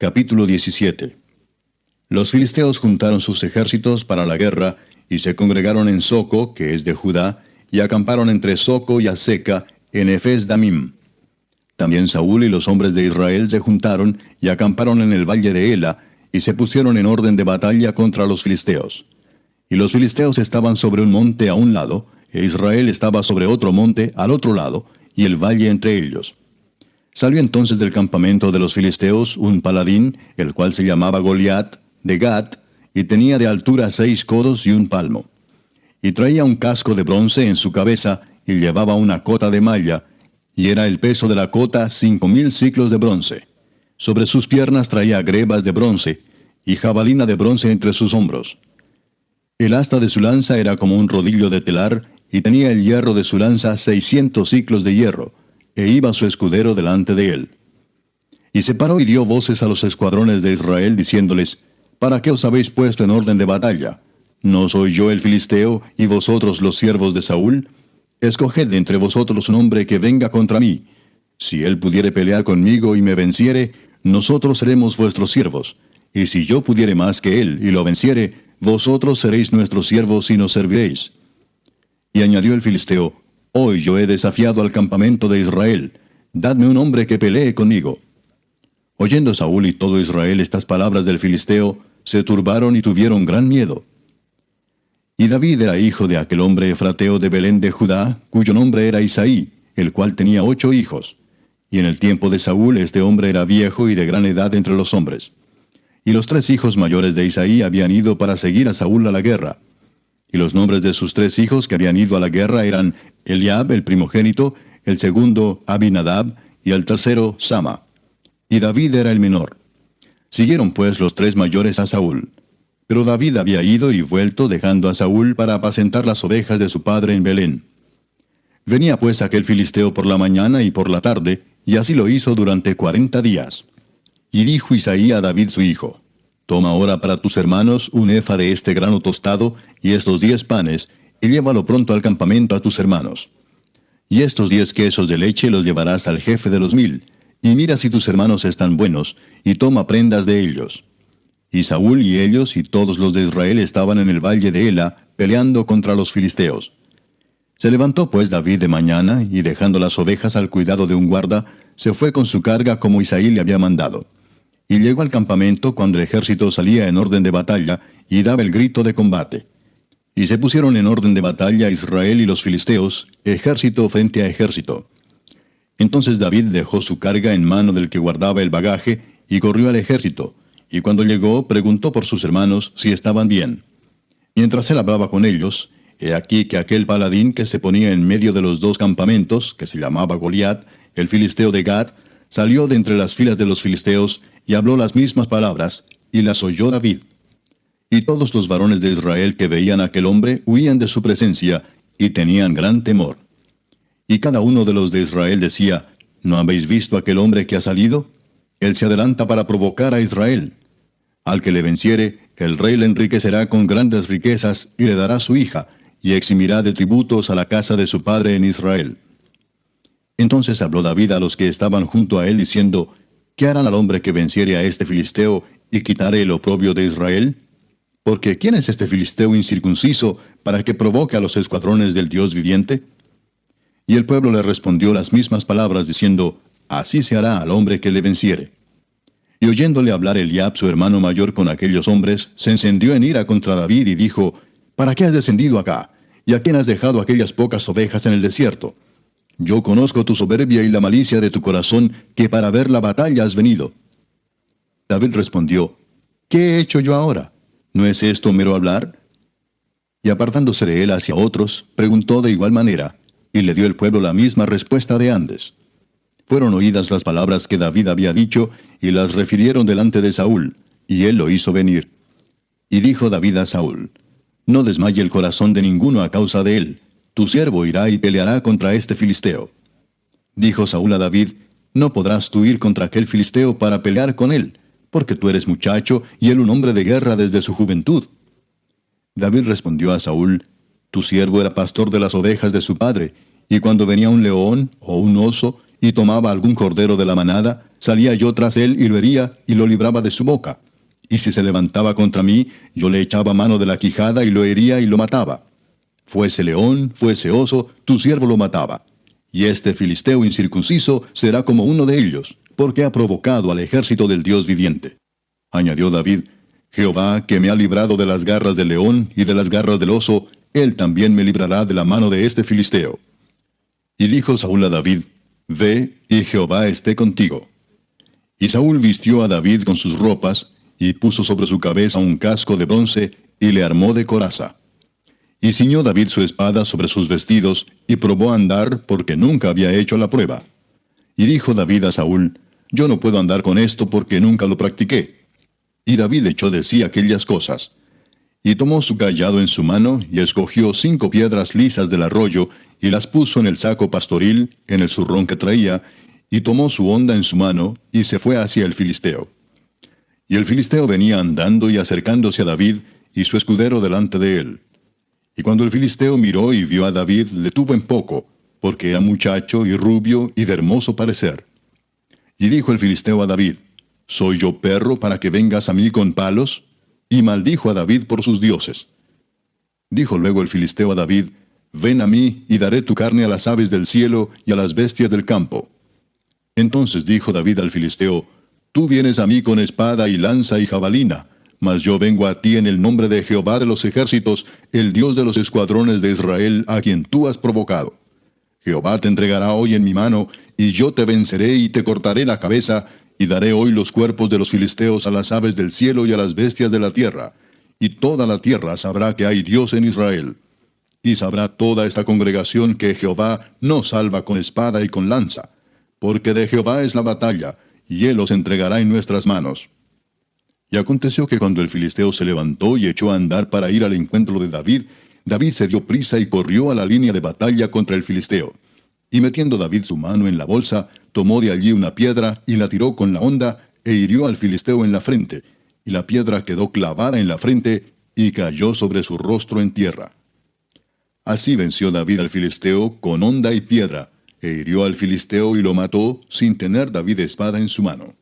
Capítulo 17. Los filisteos juntaron sus ejércitos para la guerra, y se congregaron en Soco, que es de Judá, y acamparon entre Soco y Azeca, en Efes Damim. También Saúl y los hombres de Israel se juntaron, y acamparon en el valle de Ela, y se pusieron en orden de batalla contra los filisteos. Y los filisteos estaban sobre un monte a un lado, e Israel estaba sobre otro monte al otro lado, y el valle entre ellos. Salió entonces del campamento de los filisteos un paladín, el cual se llamaba Goliat, de Gat, y tenía de altura 6 codos y 1 palmo. Y traía un casco de bronce en su cabeza, y llevaba una cota de malla, y era el peso de la cota 5000 siclos de bronce. Sobre sus piernas traía grebas de bronce, y jabalina de bronce entre sus hombros. El asta de su lanza era como un rodillo de telar, y tenía el hierro de su lanza 600 siclos de hierro, e iba su escudero delante de él. Y se paró y dio voces a los escuadrones de Israel, diciéndoles: ¿Para qué os habéis puesto en orden de batalla? ¿No soy yo el filisteo, y vosotros los siervos de Saúl? Escoged de entre vosotros un hombre que venga contra mí. Si él pudiere pelear conmigo y me venciere, nosotros seremos vuestros siervos. Y si yo pudiere más que él y lo venciere, vosotros seréis nuestros siervos y nos serviréis. Y añadió el filisteo: Hoy yo he desafiado al campamento de Israel. Dadme un hombre que pelee conmigo. Oyendo Saúl y todo Israel estas palabras del filisteo, se turbaron y tuvieron gran miedo. Y David era hijo de aquel hombre efrateo de Belén de Judá, cuyo nombre era Isaí, el cual tenía 8 hijos. Y en el tiempo de Saúl este hombre era viejo y de gran edad entre los hombres. Y los 3 hijos mayores de Isaí habían ido para seguir a Saúl a la guerra. Y los nombres de sus 3 hijos que habían ido a la guerra eran Eliab, el primogénito, el segundo Abinadab, y el tercero Sama. Y David era el menor. Siguieron pues los 3 mayores a Saúl. Pero David había ido y vuelto, dejando a Saúl para apacentar las ovejas de su padre en Belén. Venía pues aquel filisteo por la mañana y por la tarde, y así lo hizo durante 40 días. Y dijo Isaí a David su hijo: Toma ahora para tus hermanos un efa de este grano tostado, y estos 10 panes, y llévalo pronto al campamento a tus hermanos. Y estos 10 quesos de leche los llevarás al jefe de los 1000, y mira si tus hermanos están buenos, y toma prendas de ellos. Y Saúl y ellos y todos los de Israel estaban en el valle de Ela, peleando contra los filisteos. Se levantó pues David de mañana, y dejando las ovejas al cuidado de un guarda, se fue con su carga como Isaí le había mandado. Y llegó al campamento cuando el ejército salía en orden de batalla, y daba el grito de combate. Y se pusieron en orden de batalla Israel y los filisteos, ejército frente a ejército. Entonces David dejó su carga en mano del que guardaba el bagaje, y corrió al ejército, y cuando llegó preguntó por sus hermanos si estaban bien. Mientras él hablaba con ellos, he aquí que aquel paladín que se ponía en medio de los 2 campamentos, que se llamaba Goliat, el filisteo de Gat, salió de entre las filas de los filisteos, y habló las mismas palabras, y las oyó David. Y todos los varones de Israel que veían a aquel hombre huían de su presencia, y tenían gran temor. Y cada uno de los de Israel decía: ¿No habéis visto aquel hombre que ha salido? Él se adelanta para provocar a Israel. Al que le venciere, el rey le enriquecerá con grandes riquezas, y le dará su hija, y eximirá de tributos a la casa de su padre en Israel. Entonces habló David a los que estaban junto a él, diciendo: ¿Qué harán al hombre que venciere a este filisteo, y quitare el oprobio de Israel? Porque ¿quién es este filisteo incircunciso, para que provoque a los escuadrones del Dios viviente? Y el pueblo le respondió las mismas palabras, diciendo: Así se hará al hombre que le venciere. Y oyéndole hablar Eliab, su hermano mayor, con aquellos hombres, se encendió en ira contra David, y dijo: ¿Para qué has descendido acá? ¿Y a quién has dejado aquellas pocas ovejas en el desierto? Yo conozco tu soberbia y la malicia de tu corazón, que para ver la batalla has venido. David respondió: ¿Qué he hecho yo ahora? ¿No es esto mero hablar? Y apartándose de él hacia otros, preguntó de igual manera, y le dio el pueblo la misma respuesta de antes. Fueron oídas las palabras que David había dicho, y las refirieron delante de Saúl, y él lo hizo venir. Y dijo David a Saúl: No desmaye el corazón de ninguno a causa de él. Tu siervo irá y peleará contra este filisteo. Dijo Saúl a David: No podrás tú ir contra aquel filisteo para pelear con él, porque tú eres muchacho, y él un hombre de guerra desde su juventud. David respondió a Saúl: Tu siervo era pastor de las ovejas de su padre, y cuando venía un león o un oso, y tomaba algún cordero de la manada, salía yo tras él y lo hería y lo libraba de su boca. Y si se levantaba contra mí, yo le echaba mano de la quijada y lo hería y lo mataba. Fuese león, fuese oso, tu siervo lo mataba. Y este filisteo incircunciso será como uno de ellos, porque ha provocado al ejército del Dios viviente. Añadió David, Jehová, que me ha librado de las garras del león y de las garras del oso, él también me librará de la mano de este filisteo. Y dijo Saúl a David, Ve, y Jehová esté contigo. Y Saúl vistió a David con sus ropas, y puso sobre su cabeza un casco de bronce, y le armó de coraza. Y ciñó David su espada sobre sus vestidos, y probó a andar, porque nunca había hecho la prueba. Y dijo David a Saúl, Yo no puedo andar con esto, porque nunca lo practiqué. Y David echó de sí aquellas cosas. Y tomó su cayado en su mano, y escogió 5 piedras lisas del arroyo, y las puso en el saco pastoril, en el zurrón que traía, y tomó su honda en su mano, y se fue hacia el filisteo. Y el filisteo venía andando y acercándose a David, y su escudero delante de él. Y cuando el filisteo miró y vio a David, le tuvo en poco, porque era muchacho y rubio y de hermoso parecer. Y dijo el filisteo a David, ¿Soy yo perro para que vengas a mí con palos? Y maldijo a David por sus dioses. Dijo luego el filisteo a David, Ven a mí, y daré tu carne a las aves del cielo y a las bestias del campo. Entonces dijo David al filisteo, Tú vienes a mí con espada y lanza y jabalina, mas yo vengo a ti en el nombre de Jehová de los ejércitos, el Dios de los escuadrones de Israel, a quien tú has provocado. Jehová te entregará hoy en mi mano, y yo te venceré y te cortaré la cabeza, y daré hoy los cuerpos de los filisteos a las aves del cielo y a las bestias de la tierra. Y toda la tierra sabrá que hay Dios en Israel. Y sabrá toda esta congregación que Jehová no salva con espada y con lanza, porque de Jehová es la batalla, y él los entregará en nuestras manos. Y aconteció que cuando el filisteo se levantó y echó a andar para ir al encuentro de David, David se dio prisa y corrió a la línea de batalla contra el filisteo. Y metiendo David su mano en la bolsa, tomó de allí una piedra y la tiró con la honda, e hirió al filisteo en la frente, y la piedra quedó clavada en la frente, y cayó sobre su rostro en tierra. Así venció David al filisteo con honda y piedra, e hirió al filisteo y lo mató, sin tener David espada en su mano.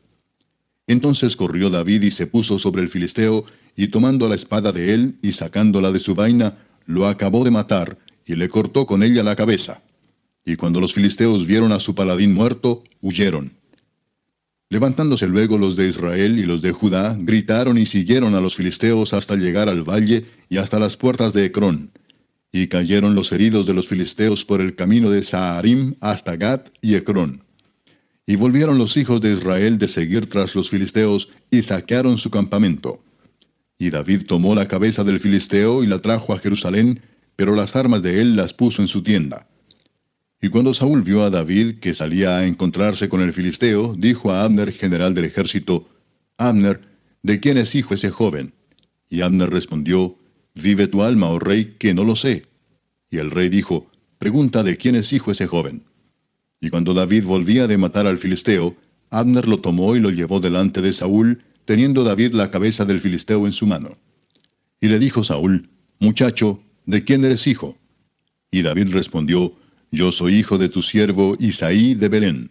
Entonces corrió David y se puso sobre el filisteo, y tomando la espada de él, y sacándola de su vaina, lo acabó de matar, y le cortó con ella la cabeza. Y cuando los filisteos vieron a su paladín muerto, huyeron. Levantándose luego los de Israel y los de Judá, gritaron y siguieron a los filisteos hasta llegar al valle y hasta las puertas de Ecrón. Y cayeron los heridos de los filisteos por el camino de Saharim hasta Gat y Ecrón. Y volvieron los hijos de Israel de seguir tras los filisteos, y saquearon su campamento. Y David tomó la cabeza del filisteo y la trajo a Jerusalén, pero las armas de él las puso en su tienda. Y cuando Saúl vio a David que salía a encontrarse con el filisteo, dijo a Abner, general del ejército, Abner, ¿de quién es hijo ese joven? Y Abner respondió, Vive tu alma, oh rey, que no lo sé. Y el rey dijo, Pregunta de quién es hijo ese joven. Y cuando David volvía de matar al filisteo, Abner lo tomó y lo llevó delante de Saúl, teniendo David la cabeza del filisteo en su mano. Y le dijo Saúl, Muchacho, ¿de quién eres hijo? Y David respondió, Yo soy hijo de tu siervo Isaí de Belén.